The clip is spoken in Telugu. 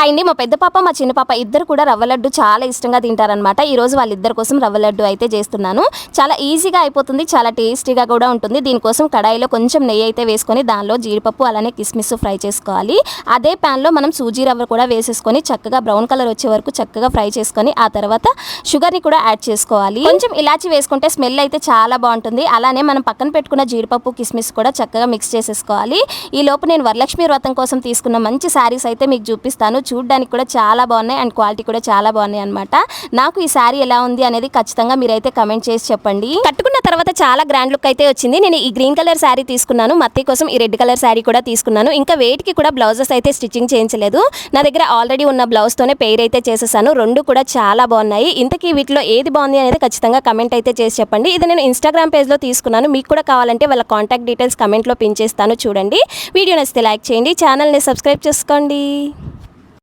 అండి మా పెద్ద పాప మా చిన్న పాప ఇద్దరు కూడా రవ్వ లడ్డు చాలా ఇష్టంగా తింటారనమాట. ఈరోజు వాళ్ళిద్దరి కోసం రవ్వ లడ్డు అయితే చేస్తున్నాను. చాలా ఈజీగా అయిపోతుంది, చాలా టేస్టీగా కూడా ఉంటుంది. దీనికోసం కడాయిలో కొంచెం నెయ్యి అయితే వేసుకొని దానిలో జీడిపప్పు అలానే కిస్మిస్ ఫ్రై చేసుకోవాలి. అదే ప్యాన్లో మనం సూజీ రవ్వ కూడా వేసేసుకొని చక్కగా బ్రౌన్ కలర్ వచ్చే వరకు చక్కగా ఫ్రై చేసుకొని ఆ తర్వాత షుగర్ని కూడా యాడ్ చేసుకోవాలి. కొంచెం ఇలాచి వేసుకుంటే స్మెల్ అయితే చాలా బాగుంటుంది. అలానే మనం పక్కన పెట్టుకున్న జీడిపప్పు కిస్మిస్ కూడా చక్కగా మిక్స్ చేసేసుకోవాలి. ఈ లోపు నేను వరలక్ష్మి వ్రతం కోసం తీసుకున్న మంచి శారీస్ అయితే మీకు చూపిస్తాను. చూడడానికి కూడా చాలా బాగున్నాయి అండ్ క్వాలిటీ కూడా చాలా బాగున్నాయి అనమాట. నాకు ఈ శారీ ఎలా ఉంది అనేది ఖచ్చితంగా మీరైతే కమెంట్ చేసి చెప్పండి. కట్టుకున్న తర్వాత చాలా గ్రాండ్ లుక్ అయితే వచ్చింది. నేను ఈ గ్రీన్ కలర్ శారీ తీసుకున్నాను, మత్తి కోసం ఈ రెడ్ కలర్ శారీ కూడా తీసుకున్నాను. ఇంకా వెయిట్కి కూడా బ్లౌజెస్ అయితే స్టిచ్చింగ్ చేయించలేదు. నా దగ్గర ఆల్రెడీ ఉన్న బ్లౌజ్తోనే పెయిర్ అయితే చేసేసాను. రెండు కూడా చాలా బాగున్నాయి. ఇంతకీ వీటిలో ఏది బాగుంది అనేది ఖచ్చితంగా కమెంట్ అయితే చేసి చెప్పండి. ఇది నేను ఇన్స్టాగ్రామ్ పేజ్లో తీసుకున్నాను. మీకు కూడా కావాలంటే వాళ్ళ కాంటాక్ట్ డీటెయిల్స్ కమెంట్లో పిన్ చేస్తాను చూడండి. వీడియో నచ్చితే లైక్ చేయండి, ఛానల్ని సబ్స్క్రైబ్ చేసుకోండి.